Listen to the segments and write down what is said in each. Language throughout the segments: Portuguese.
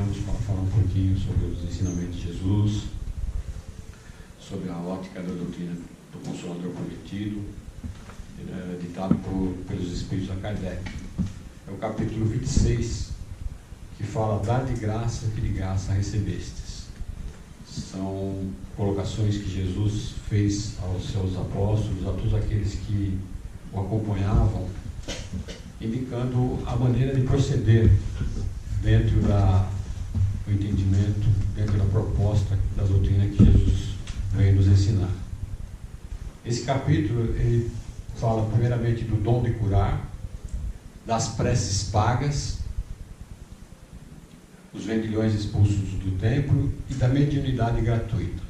vamos falar um pouquinho sobre os ensinamentos de Jesus, sobre a ótica da doutrina do Consolador Prometido, ditado pelos Espíritos a Kardec. É o capítulo 26, que fala: dar de graça que de graça recebestes. São colocações que Jesus fez aos seus apóstolos, a todos aqueles que o acompanhavam, indicando a maneira de proceder dentro do entendimento, dentro da proposta da doutrina que Jesus veio nos ensinar. Esse capítulo, ele fala primeiramente do dom de curar, das preces pagas, os vendilhões expulsos do templo e da mediunidade gratuita.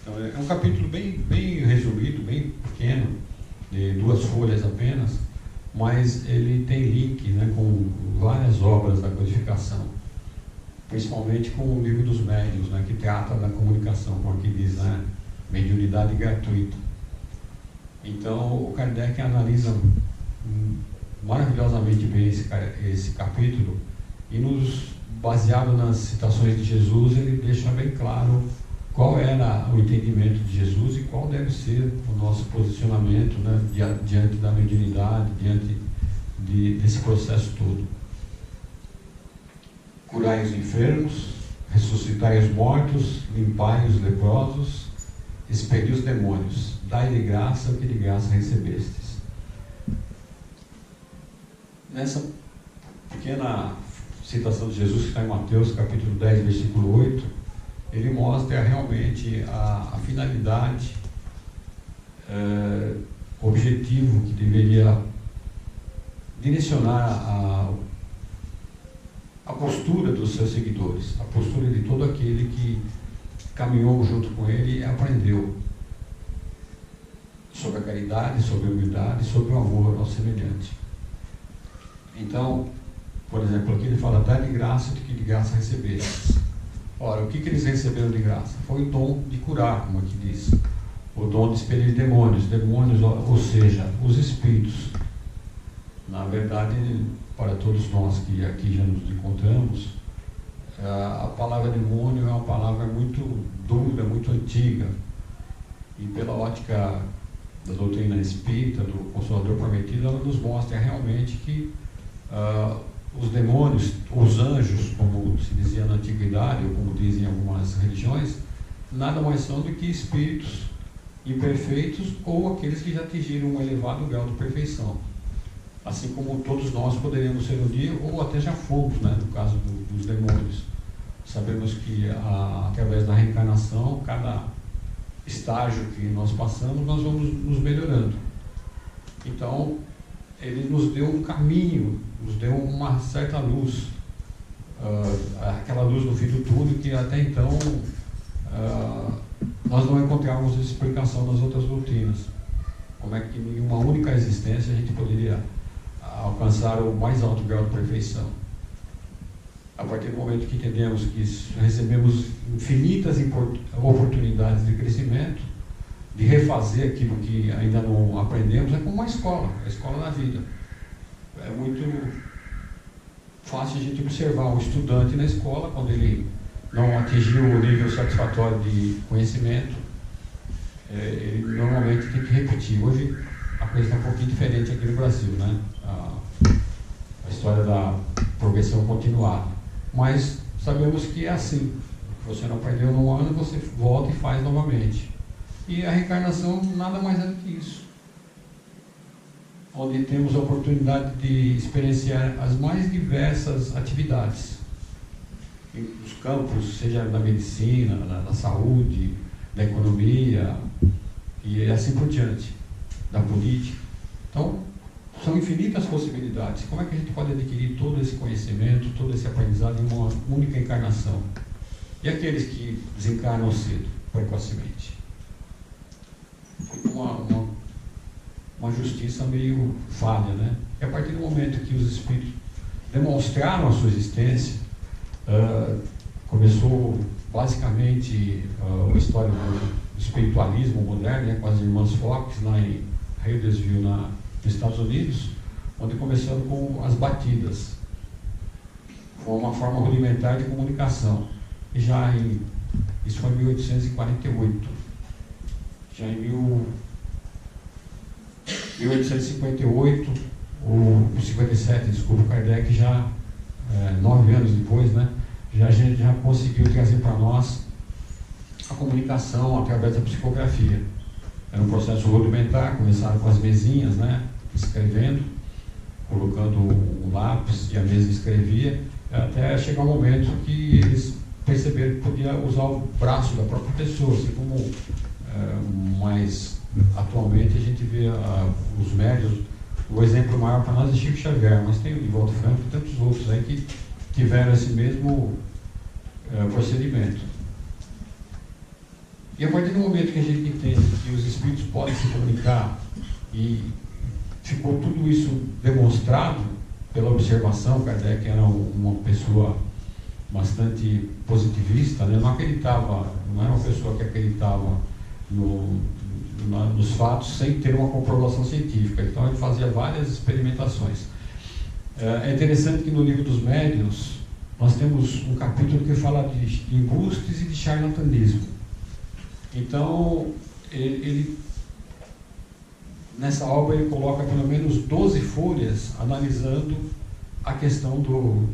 Então, é um capítulo bem resumido, bem pequeno, de 2 folhas apenas, mas ele tem link, né, com várias obras da codificação, principalmente com o livro dos médiuns, né, que trata da comunicação, como aqui diz, né, mediunidade gratuita. Então, o Kardec analisa maravilhosamente bem esse capítulo e, baseado nas citações de Jesus, ele deixa bem claro qual era o entendimento de Jesus e qual deve ser o nosso posicionamento, né, diante da mediunidade, diante desse processo todo. Curai os enfermos, ressuscitai os mortos, limpai os leprosos, expeli os demônios, dai de graça o que de graça recebestes. Nessa pequena citação de Jesus, que está em Mateus capítulo 10, versículo 8, ele mostra realmente a finalidade, o objetivo que deveria direcionar a postura dos seus seguidores, a postura de todo aquele que caminhou junto com ele e aprendeu sobre a caridade, sobre a humildade, sobre o amor ao semelhante. Então, por exemplo, aqui ele fala: dá de graça o que de graça recebestes. Ora, o que eles receberam de graça? Foi o dom de curar, como aqui diz, o dom de expelir demônios, ou seja, os espíritos. Na verdade, para todos nós que aqui já nos encontramos, a palavra demônio é uma palavra muito dura, muito antiga, e pela ótica da doutrina espírita, do Consolador Prometido, ela nos mostra realmente que os demônios, os anjos, como se dizia na antiguidade, ou como dizem algumas religiões, nada mais são do que espíritos imperfeitos ou aqueles que já atingiram um elevado grau de perfeição. Assim como todos nós poderíamos ser um dia, ou até já fomos, né, no caso dos demônios. Sabemos que através da reencarnação, cada estágio que nós passamos, nós vamos nos melhorando. Então, ele nos deu um caminho, nos deu uma certa luz, aquela luz no fim do túnel que até então nós não encontrávamos explicação nas outras doutrinas. Como é que em uma única existência a gente poderia alcançar o mais alto grau de perfeição? A partir do momento que entendemos que recebemos infinitas oportunidades de crescimento, de refazer aquilo que ainda não aprendemos, é como uma escola, a escola da vida. É muito fácil a gente observar um estudante na escola, quando ele não atingiu o nível satisfatório de conhecimento, ele normalmente tem que repetir. Hoje a coisa está um pouquinho diferente aqui no Brasil, né? A história da progressão continuada. Mas sabemos que é assim. Você não aprendeu num ano, você volta e faz novamente. E a reencarnação nada mais é do que isso, onde temos a oportunidade de experienciar as mais diversas atividades nos campos, seja da medicina, da saúde, da economia e assim por diante, da política. Então, são infinitas possibilidades. Como é que a gente pode adquirir todo esse conhecimento, todo esse aprendizado em uma única encarnação? E aqueles que desencarnam cedo, precocemente? Uma justiça meio falha, né? E a partir do momento que os espíritos demonstraram a sua existência, começou basicamente a história do espiritualismo moderno, né, com as irmãs Fox, lá em Huddersfield, nos Estados Unidos, onde começando com as batidas. Foi uma forma rudimentar de comunicação. E isso foi em 1848. Já em 1858, ou 57, desculpa, Kardec já, 9 anos depois, né, a gente já conseguiu trazer para nós a comunicação através da psicografia. Era um processo rudimentar, começaram com as mesinhas, né, escrevendo, colocando um lápis e a mesa escrevia, até chegar um momento que eles perceberam que podia usar o braço da própria pessoa, assim como mais atualmente a gente vê os médios. O exemplo maior para nós é Chico Xavier, mas tem o Divaldo Franco e tantos outros aí que tiveram esse mesmo procedimento. E a partir do momento que a gente entende que os espíritos podem se comunicar, e ficou tudo isso demonstrado pela observação, Kardec era uma pessoa bastante positivista, né? Não era uma pessoa que acreditava nos fatos sem ter uma comprovação científica. Então ele fazia várias experimentações. É interessante que no livro dos médiuns nós temos um capítulo que fala de embustes e de charlatanismo. Então ele nessa obra ele coloca pelo menos 12 folhas analisando a questão do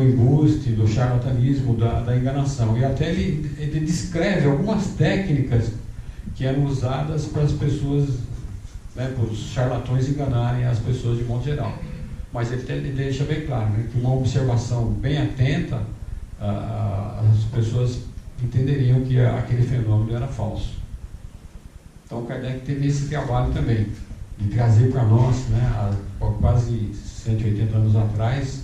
embuste, do charlatanismo, da enganação. E até ele descreve algumas técnicas que eram usadas para as pessoas, né, para os charlatões enganarem as pessoas de modo geral. Mas ele deixa bem claro, né, que uma observação bem atenta, as pessoas entenderiam que aquele fenômeno era falso. Então Kardec teve esse trabalho também, de trazer para nós, né, há quase 180 anos atrás,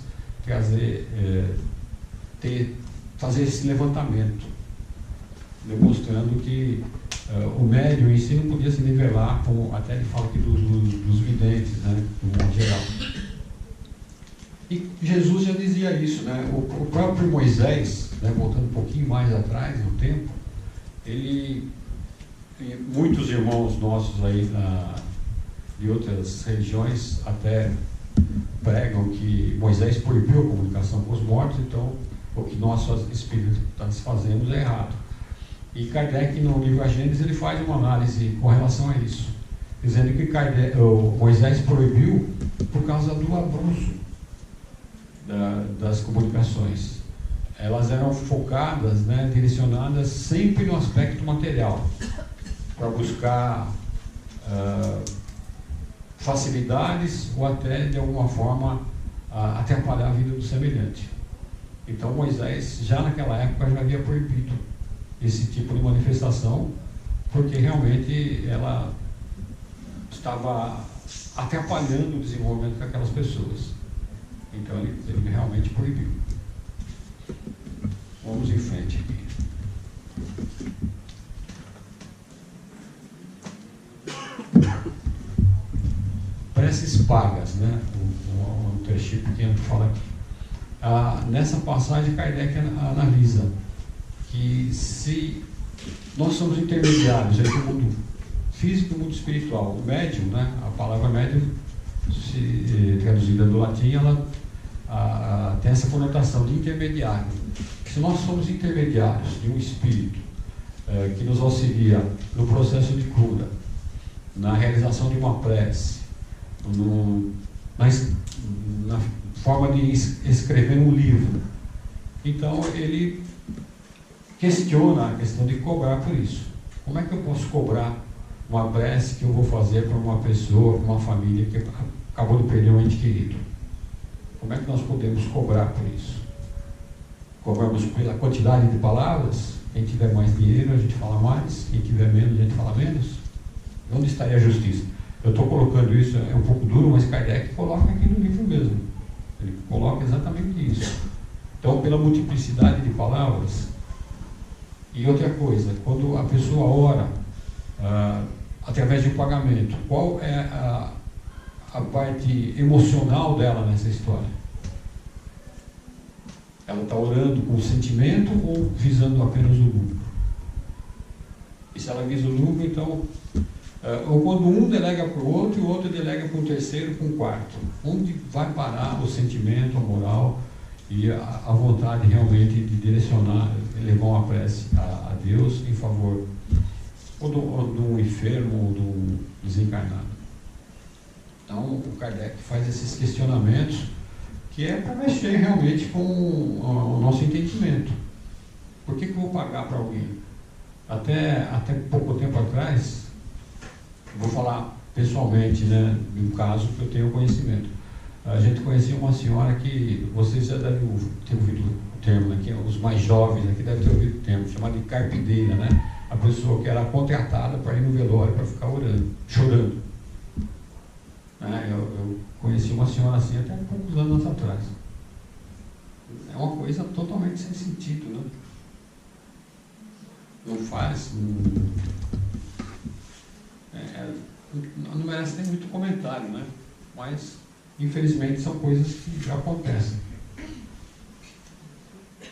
fazer esse levantamento, demonstrando que o médium em si não podia se nivelar, como até ele fala aqui dos videntes, né, no modo geral. E Jesus já dizia isso, né? O próprio Moisés, né, voltando um pouquinho mais atrás no tempo, muitos irmãos nossos aí de outras religiões até pregam que Moisés proibiu a comunicação com os mortos, então o que nós espíritas fazemos é errado. E Kardec, no livro A Gênese, ele faz uma análise com relação a isso, dizendo que Moisés proibiu por causa do abuso das comunicações. Elas eram focadas, né, direcionadas sempre no aspecto material, para buscar facilidades ou até de alguma forma atrapalhar a vida do semelhante. Então Moisés já naquela época já havia proibido esse tipo de manifestação, porque realmente ela estava atrapalhando o desenvolvimento daquelas pessoas. Então ele realmente proibiu. Vamos em frente aqui. Preces pagas, né? Um trechinho pequeno que fala aqui. Nessa passagem, Kardec analisa que se nós somos intermediários entre o mundo físico e o mundo espiritual, o médium, né? A palavra médium, traduzida do latim, ela tem essa conotação de intermediário. Se nós somos intermediários de um espírito que nos auxilia no processo de cura, na realização de uma prece, na forma de escrever um livro, então ele questiona a questão de cobrar por isso. Como é que eu posso cobrar uma prece que eu vou fazer para uma pessoa, para uma família que acabou de perder um ente querido? Como é que nós podemos cobrar por isso? Cobramos pela quantidade de palavras? Quem tiver mais dinheiro, a gente fala mais. Quem tiver menos, a gente fala menos. Onde estaria a justiça? Eu estou colocando isso, é um pouco duro, mas Kardec coloca aqui no livro mesmo. Ele coloca exatamente isso. Então, pela multiplicidade de palavras. E outra coisa, quando a pessoa ora através de um pagamento, qual é a parte emocional dela nessa história? Ela está orando com sentimento ou visando apenas o lucro? E se ela visa o lucro, então... ou quando um delega para o outro e o outro delega para o terceiro, para o quarto. Onde vai parar o sentimento, a moral e a vontade realmente de direcionar, levar uma prece a Deus em favor ou do enfermo ou do desencarnado. Então, o Kardec faz esses questionamentos que é para mexer realmente com o nosso entendimento. Por que eu vou pagar para alguém? Até pouco tempo atrás, vou falar pessoalmente, né, de um caso que eu tenho conhecimento. A gente conhecia uma senhora que, vocês já devem ter ouvido o termo, né, que os mais jovens aqui devem ter ouvido o termo, chamado de carpideira, né? A pessoa que era contratada para ir no velório, para ficar orando, chorando. Eu conheci uma senhora assim até poucos anos atrás. É uma coisa totalmente sem sentido, né? Não faz. Não merece nem muito comentário, né? Mas, infelizmente, são coisas que já acontecem.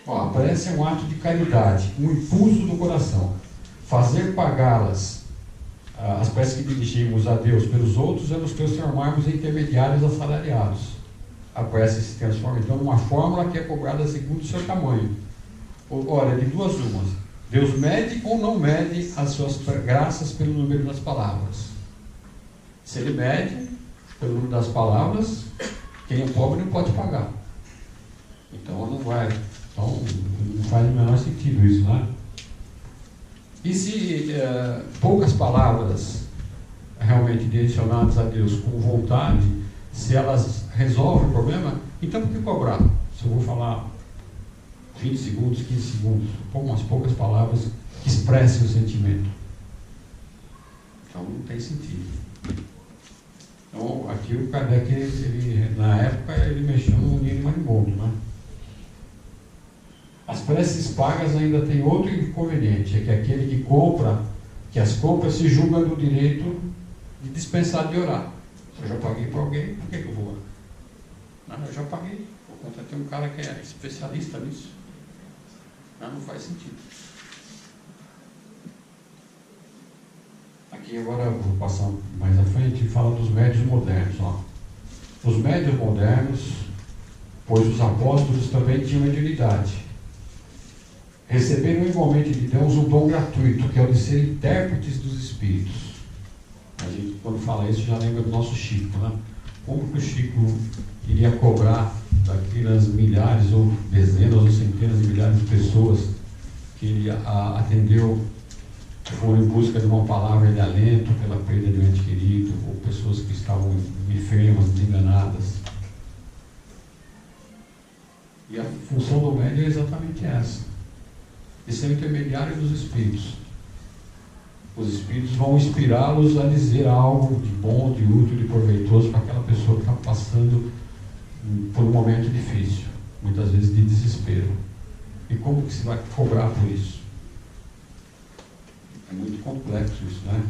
A prece é um ato de caridade, um impulso do coração. Fazer pagá-las, as preces que dirigimos a Deus pelos outros, é nos transformarmos em intermediários assalariados. A prece se transforma, então, numa fórmula que é cobrada segundo o seu tamanho. Olha, de duas umas. Deus mede ou não mede as suas graças pelo número das palavras. Se ele mede pelo número das palavras, quem é pobre não pode pagar. Então não vai. Então não faz o menor sentido isso, né? E se poucas palavras realmente direcionadas a Deus com vontade, se elas resolvem o problema, então por que cobrar? Se eu vou falar 20 segundos, 15 segundos, umas poucas palavras que expressem o sentimento. Então não tem sentido. Então aqui o Kardec, na época, ele mexeu no dinheiro marimbondo, né? As preces pagas ainda tem outro inconveniente, é que aquele que compra, que as compras se julga no direito de dispensar de orar. Se eu já paguei para alguém, por que eu vou orar? Não, eu já paguei. Vou contratar um cara que é especialista nisso. Não faz sentido. Aqui agora eu vou passar mais à frente e fala dos médiuns modernos. Os médiuns modernos, pois os apóstolos também tinham mediunidade, receberam igualmente de Deus um dom gratuito, que é o de ser intérpretes dos espíritos. A gente, quando fala isso, já lembra do nosso Chico, né? Como que o Chico iria cobrar daquelas milhares ou dezenas ou centenas de milhares de pessoas que ele atendeu, que foram em busca de uma palavra de alento pela perda de um ente querido, ou pessoas que estavam enfermas, desenganadas. E a função do médium é exatamente essa, de ser intermediário dos espíritos. Os espíritos vão inspirá-los a dizer algo de bom, de útil, de proveitoso para aquela pessoa que está passando por um momento difícil, muitas vezes de desespero. E como que se vai cobrar por isso? É muito complexo isso, né?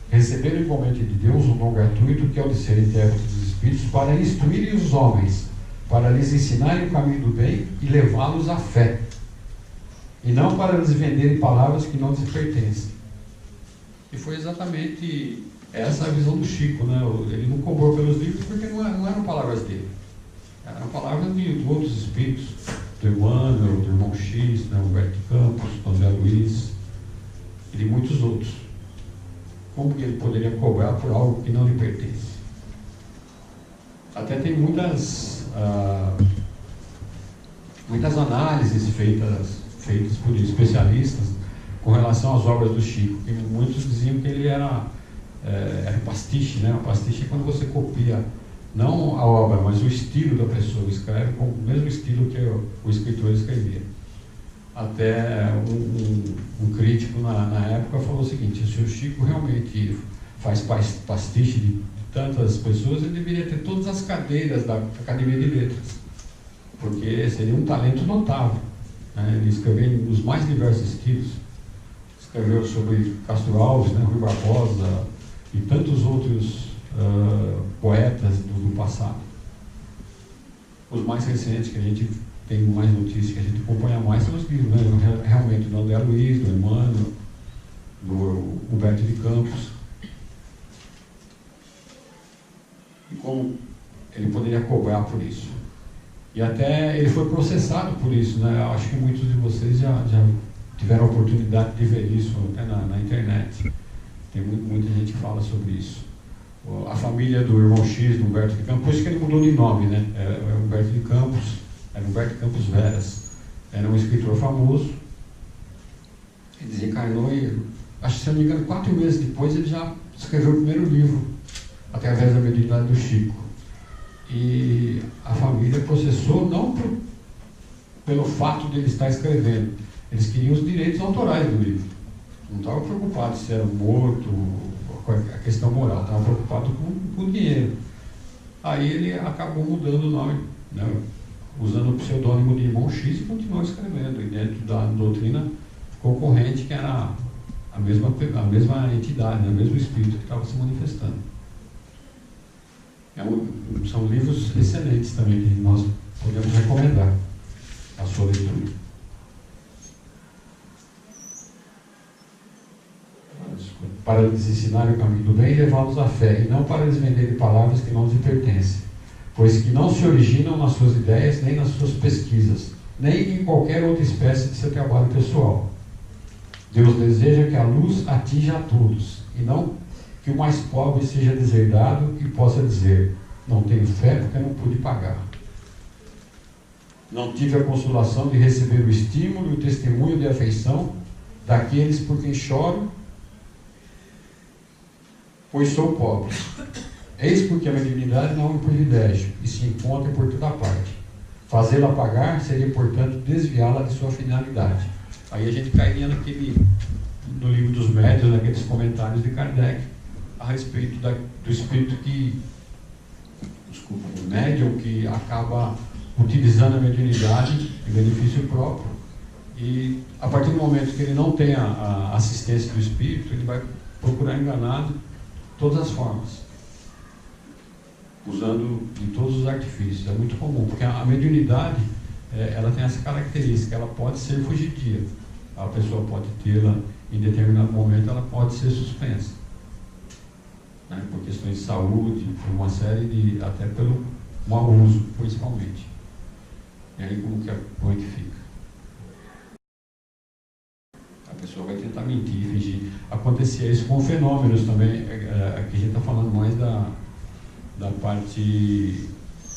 Receberam igualmente de Deus um dom gratuito, que é o de ser intérprete dos espíritos, para instruírem os homens, para lhes ensinarem o caminho do bem e levá-los à fé, e não para lhes venderem palavras que não lhes pertencem. E foi exatamente essa a visão do Chico, né? Ele não cobrou pelos livros porque não eram palavras dele, eram palavras de outros espíritos, do Emmanuel, do irmão X, né? Humberto Campos, André Luiz e de muitos outros. Como que ele poderia cobrar por algo que não lhe pertence? Até tem muitas análises feitas por especialistas com relação às obras do Chico, que muitos diziam que ele era pastiche, né? A pastiche é quando você copia não a obra, mas o estilo da pessoa, escreve com o mesmo estilo que o escritor escrevia. Até um crítico na época falou o seguinte: se o Chico realmente faz pastiche de tantas pessoas, ele deveria ter todas as cadeiras da Academia de Letras, porque seria um talento notável, né? Ele escreveu os mais diversos estilos, escreveu sobre Castro Alves, né, Rui Barbosa e tantos outros poetas do passado. Os mais recentes que a gente tem mais notícias, que a gente acompanha mais, são os livros, né? Realmente do André Luiz, do Emmanuel, do Humberto de Campos. E como ele poderia cobrar por isso. E até ele foi processado por isso, né? Eu acho que muitos de vocês já tiveram a oportunidade de ver isso até na internet. Tem muita gente que fala sobre isso. A família do irmão X, do Humberto de Campos, por isso que ele mudou de nome, né? É Humberto de Campos, era Humberto de Campos Veras. Era um escritor famoso. Ele desencarnou e, acho que se eu não me engano, 4 meses depois ele já escreveu o primeiro livro, através da mediunidade do Chico. E a família processou não pelo fato de ele estar escrevendo. Eles queriam os direitos autorais do livro. Não estavam preocupados se era morto, a questão moral, estavam preocupados com o dinheiro. Aí ele acabou mudando o nome, né, usando o pseudônimo de irmão X e continuou escrevendo. E dentro da doutrina ficou corrente que era a mesma entidade, né, o mesmo espírito que estava se manifestando. São livros excelentes também que nós podemos recomendar a sua leitura. Para lhes ensinar o caminho do bem e levá-los à fé, e não para lhes venderem palavras que não lhes pertencem, pois que não se originam nas suas ideias, nem nas suas pesquisas, nem em qualquer outra espécie de seu trabalho pessoal. Deus deseja que a luz atinja a todos, e não que o mais pobre seja deserdado e possa dizer: não tenho fé porque não pude pagar. Não tive a consolação de receber o estímulo e o testemunho de afeição daqueles por quem choro, pois sou pobre. Eis porque a mediunidade não é um privilégio e se encontra por toda parte. Fazê-la pagar seria, portanto, desviá-la de sua finalidade. Aí a gente cairia no livro dos médiuns, naqueles comentários de Kardec, a respeito do espírito do médium que acaba utilizando a mediunidade em benefício próprio. E a partir do momento que ele não tem a assistência do espírito, ele vai procurar enganar de todas as formas, usando de todos os artifícios. É muito comum, porque a mediunidade, ela tem essa característica, ela pode ser fugidia. A pessoa pode tê-la em determinado momento, ela pode ser suspensa, né, por questões de saúde, por uma série de, até pelo mau uso, principalmente. E aí como é que fica? A pessoa vai tentar mentir, fingir. Acontecia isso com fenômenos também. Aqui a gente está falando mais da parte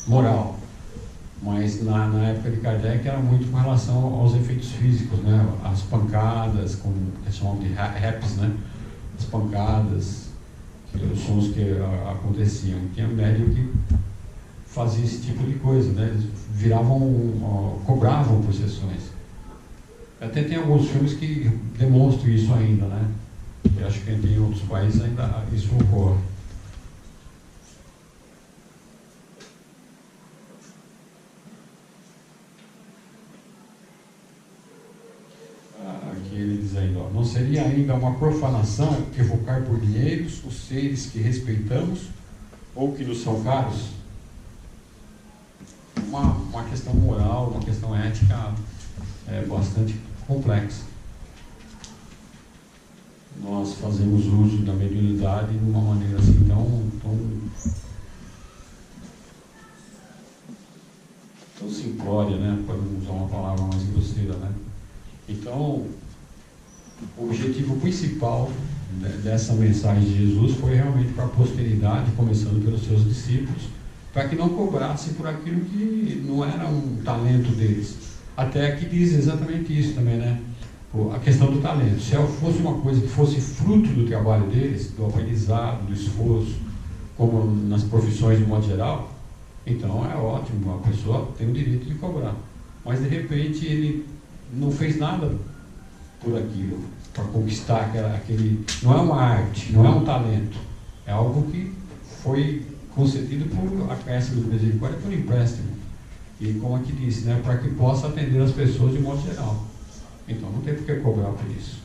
moral, mas na época de Kardec era muito com relação aos efeitos físicos, né? As pancadas, como eles chamam de raps, né? As pancadas, os sons que aconteciam. Tinha médium que fazia esse tipo de coisa, né? Eles cobravam por sessões. Até tem alguns filmes que demonstram isso ainda, né? Eu acho que em outros países ainda isso ocorre. Aqui ele diz ainda, ó, não seria ainda uma profanação evocar por dinheiros os seres que respeitamos ou que nos são caros? Uma questão moral, uma questão ética bastante complexa. Nós fazemos uso da mediunidade de uma maneira assim tão simplória, né? Para não usar uma palavra mais grosseira, né? Então, o objetivo principal dessa mensagem de Jesus foi realmente para a posteridade, começando pelos seus discípulos, para que não cobrassem por aquilo que não era um talento deles. Até aqui diz exatamente isso também, né? A questão do talento. Se fosse uma coisa que fosse fruto do trabalho deles, do aprendizado, do esforço, como nas profissões de modo geral, então é ótimo, a pessoa tem o direito de cobrar. Mas de repente ele não fez nada por aquilo, para conquistar aquele. Não é uma arte, não é um talento, é algo que foi concedido por acréscimo de misericórdia, por empréstimo. E como aqui disse, né, para que possa atender as pessoas de modo geral. Então não tem por que cobrar por isso.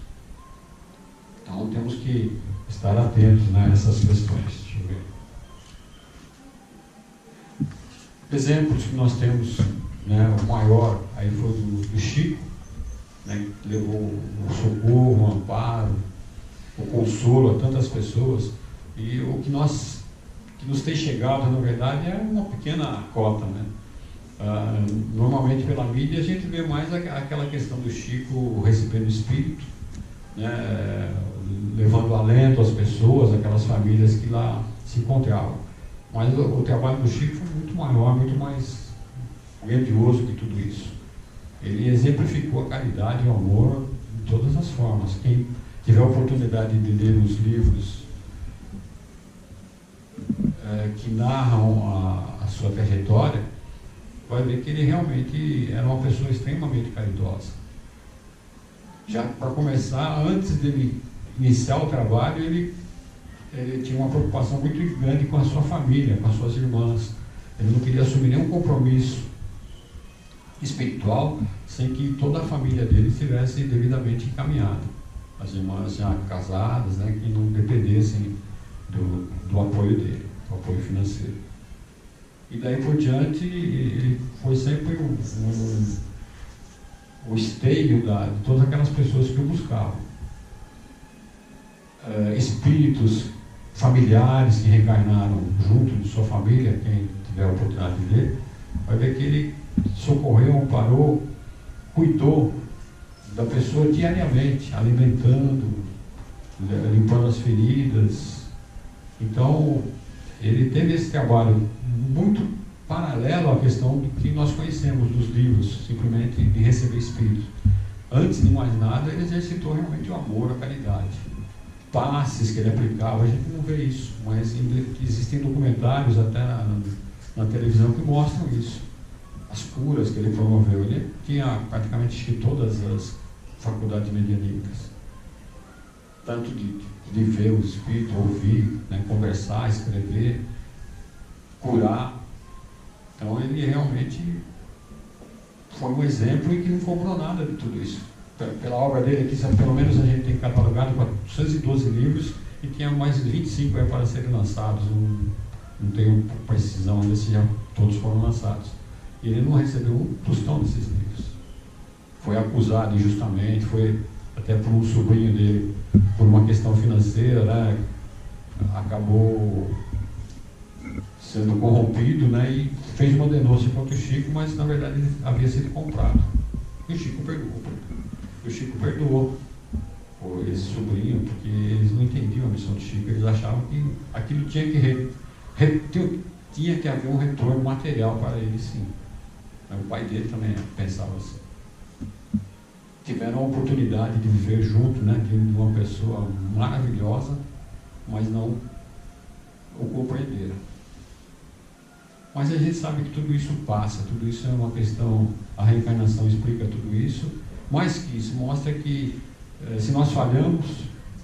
Então temos que estar atentos, né, a essas questões. Deixa eu ver. Exemplos que nós temos, né, o maior aí foi do Chico, né, que levou o socorro, o amparo, o consolo a tantas pessoas. E o que nós que nos tem chegado, na verdade, é uma pequena cota, né? Normalmente pela mídia a gente vê mais aquela questão do Chico recebendo espírito, né? Levando alento às pessoas, aquelas famílias que lá se encontravam. Mas o trabalho do Chico foi muito maior, muito mais grandioso que tudo isso. Ele exemplificou a caridade e o amor de todas as formas. Quem tiver a oportunidade de ler os livros que narram a sua trajetória, vai ver que ele realmente era uma pessoa extremamente caridosa. Já para começar, antes dele iniciar o trabalho, ele tinha uma preocupação muito grande com a sua família, com as suas irmãs. Ele não queria assumir nenhum compromisso espiritual sem que toda a família dele estivesse devidamente encaminhada. As irmãs já casadas, né, que não dependessem do apoio dele, do apoio financeiro. E daí por diante, ele foi sempre o esteio de todas aquelas pessoas que o buscavam. Espíritos familiares que reencarnaram junto de sua família, quem tiver a oportunidade de ler, vai ver que ele socorreu, amparou, cuidou da pessoa diariamente, alimentando, limpando as feridas. Então, ele teve esse trabalho muito paralelo à questão do que nós conhecemos dos livros, simplesmente de receber espírito. Antes de mais nada, ele exercitou realmente o amor, a caridade. Passes que ele aplicava, a gente não vê isso, mas existem documentários até na televisão que mostram isso. As curas que ele promoveu, ele tinha praticamente todas as faculdades medianímicas, tanto de ver o espírito, ouvir, né, conversar, escrever, curar. Então ele realmente foi um exemplo e que não cobrou nada de tudo isso. Pela obra dele aqui, pelo menos a gente tem catalogado 412 livros e tinha mais de 25 para serem lançados. Não tenho precisão ainda se já todos foram lançados. E ele não recebeu um tostão desses livros. Foi acusado injustamente, foi até por um sobrinho dele, por uma questão financeira, né, acabou sendo corrompido, né, e fez uma denúncia contra o Chico, mas na verdade ele havia sido comprado. E o Chico perdoou. O Chico perdoou por esse sobrinho, porque eles não entendiam a missão do Chico, eles achavam que aquilo tinha que haver um retorno material para ele, sim. O pai dele também pensava assim. Tiveram a oportunidade de viver junto, né, de uma pessoa maravilhosa, mas não o compreenderam. Mas a gente sabe que tudo isso passa, tudo isso é uma questão, a reencarnação explica tudo isso. Mais que isso, mostra que se nós falhamos,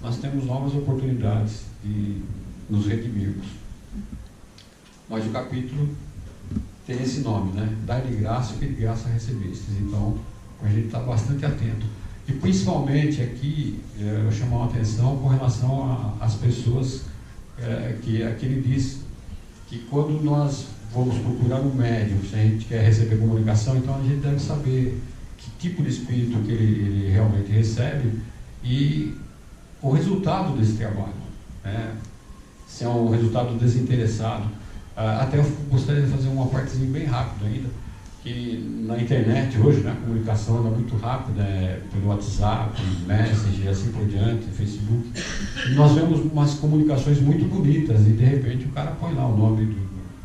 nós temos novas oportunidades de nos redimirmos. Mas o capítulo tem esse nome, né? Dai-lhe graça, que de graça recebestes. Então, a gente está bastante atento. E principalmente aqui, eu chamo a atenção com relação às pessoas que aqui ele diz que quando nós vamos procurar um médium, se a gente quer receber comunicação, então a gente deve saber que tipo de espírito que ele realmente recebe e o resultado desse trabalho, né? Se é um resultado desinteressado. Até eu gostaria de fazer uma partezinha bem rápida ainda, que na internet hoje, né, a comunicação anda muito rápida, pelo WhatsApp, Messenger e assim por diante, Facebook, e nós vemos umas comunicações muito bonitas e de repente o cara põe lá o nome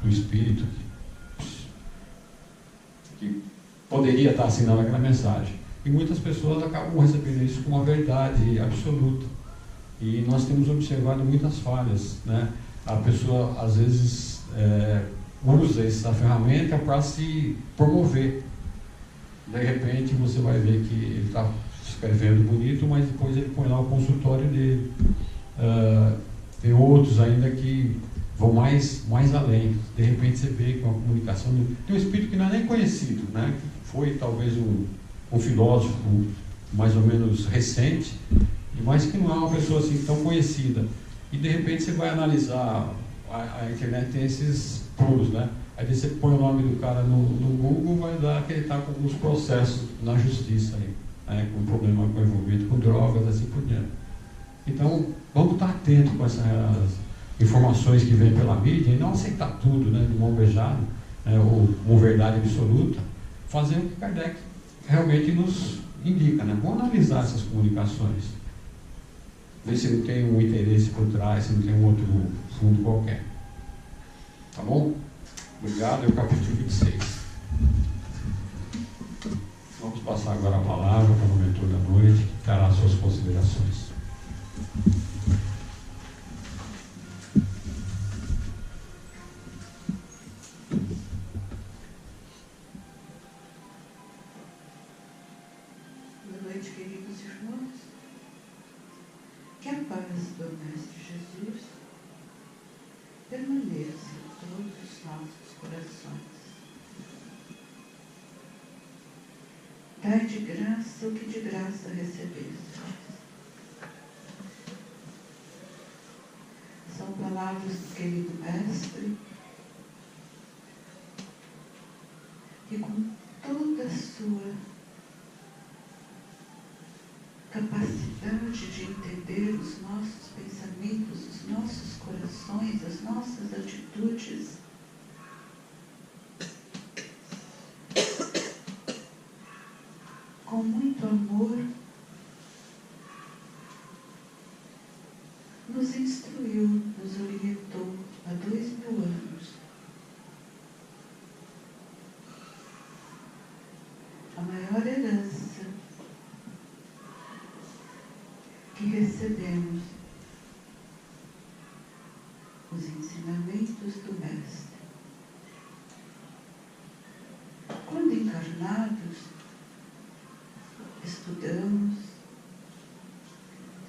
do espírito que poderia estar assinando aquela mensagem. E muitas pessoas acabam recebendo isso como uma verdade absoluta. E nós temos observado muitas falhas, né? A pessoa às vezes usa essa ferramenta para se promover. De repente você vai ver que ele está escrevendo bonito, mas depois ele põe lá o consultório dele. Tem outros ainda que vão mais além. De repente você vê que uma comunicação tem um espírito que não é nem conhecido, né? Foi talvez um filósofo mais ou menos recente, mas que não é uma pessoa assim tão conhecida. E de repente você vai analisar, a internet tem esses pulos, né? Aí você põe o nome do cara no Google, vai dar que ele está com alguns processos na justiça aí, né? Com problema envolvido com drogas, assim por diante. Então, vamos estar atentos com essas. informações que vêm pela mídia e não aceitar tudo, né, de mão beijada, né, ou verdade absoluta, fazer o que Kardec realmente nos indica, né? Vamos analisar essas comunicações, ver se não tem um interesse por trás, se não tem um outro fundo qualquer. Tá bom? Obrigado. É o capítulo 26. Vamos passar agora a palavra para o mentor da noite, que trará suas considerações. Boa noite, queridos irmãos. Que a paz do Mestre Jesus permaneça em todos os nossos corações. Dai de graça o que de graça recebestes. São palavras do querido Mestre, que com toda a sua capacidade de entender os nossos pensamentos, os nossos corações, as nossas atitudes, com muito amor, nos instruiu, nos orientou há 2000 anos. A maior herança que recebemos, os ensinamentos do Mestre. Quando encarnados, estudamos,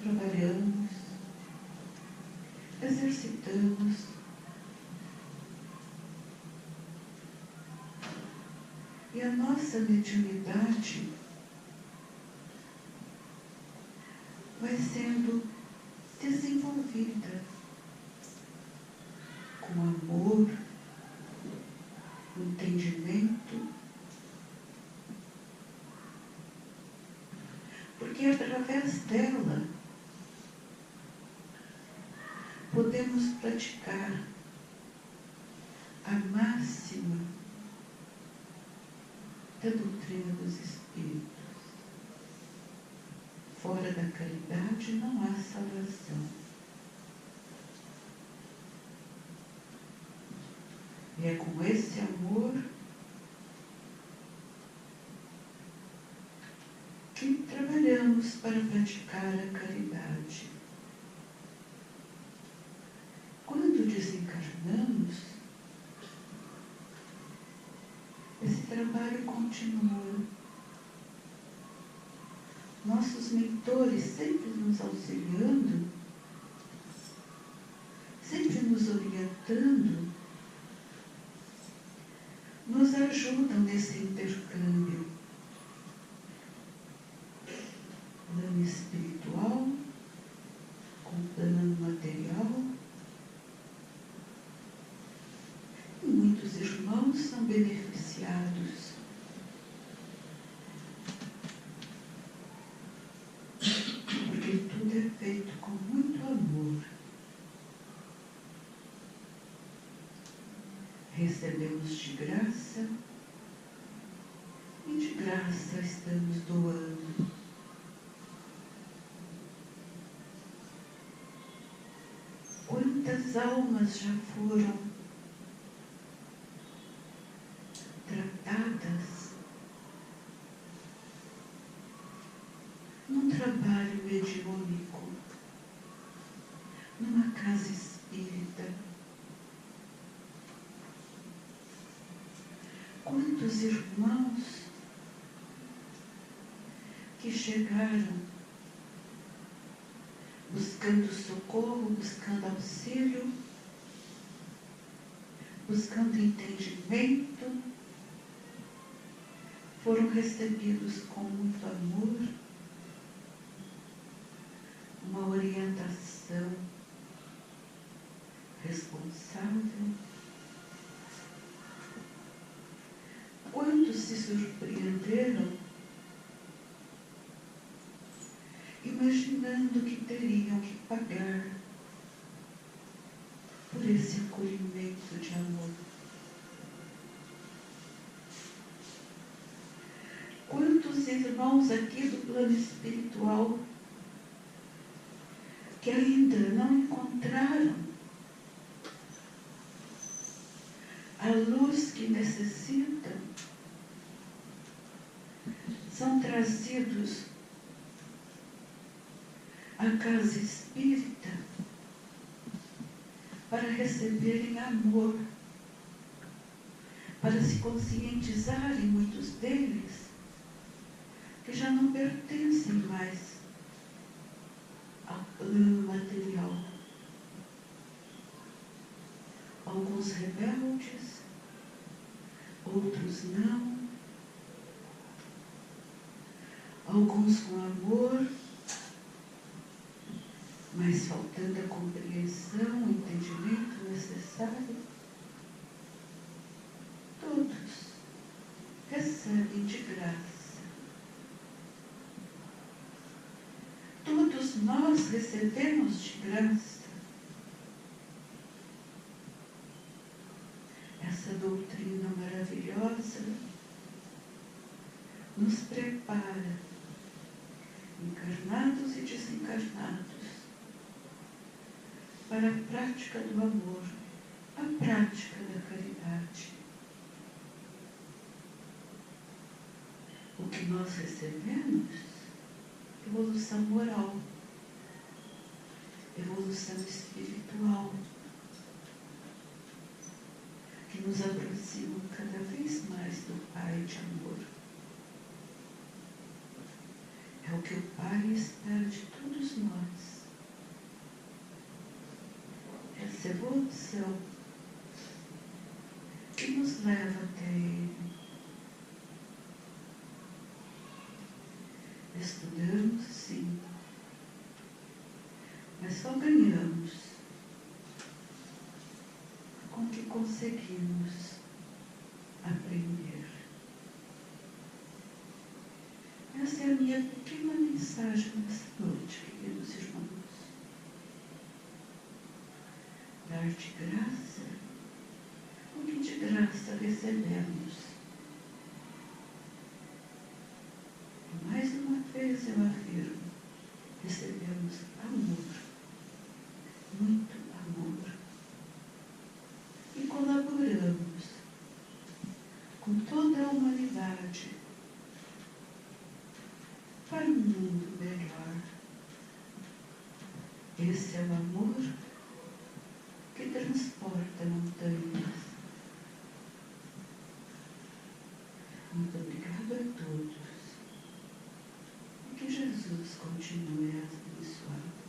trabalhamos, exercitamos, e a nossa mediunidade vai sendo desenvolvida com amor, entendimento, porque através dela podemos praticar a máxima da doutrina dos Espíritos. Fora da caridade não há salvação. E é com esse amor que trabalhamos para praticar a caridade. Quando desencarnamos, esse trabalho continua. Nossos mentores sempre nos auxiliando, sempre nos orientando, nos ajudam nesse intercâmbio. Plano espiritual com plano material. E muitos irmãos são beneficiados. Porque tudo é feito com muito amor. Recebemos de graça e de graça estamos doando. Quantas almas já foram tratadas num trabalho mediúnico, numa casa espírita? Quantos irmãos que chegaram buscando socorro, buscando auxílio, buscando entendimento, foram recebidos com muito amor, uma orientação responsável. Quantos se surpreenderam, imaginando que teriam que pagar por esse acolhimento de amor. Quantos irmãos aqui do plano espiritual que ainda não encontraram a luz que necessitam, são trazidos à casa espírita para receberem amor, para se conscientizarem, muitos deles, que já não pertencem mais ao plano material. Alguns rebeldes, outros não, alguns com amor, mas faltando a compreensão, o entendimento necessário. Todos recebem de graça. Todos nós recebemos de graça essa doutrina maravilhosa. Nos prepara, encarnados e desencarnados, para a prática do amor, a prática da caridade. O que nós recebemos? Evolução moral, evolução espiritual, que nos aproximam cada vez mais do Pai de amor. É o que o Pai espera de todos nós. Essa evolução que nos leva até Ele. Estudamos, sim, mas só ganhamos com o que conseguimos aprender. Essa é a minha pequena mensagem nessa noite, queridos irmãos. Dar de graça o que de graça recebemos. E mais uma vez eu afirmo, recebemos amor, muito amor. E colaboramos com toda a humanidade para um mundo melhor. Esse é o amor que transporta montanhas. Muito obrigado a todos. E que Jesus continue a abençoar.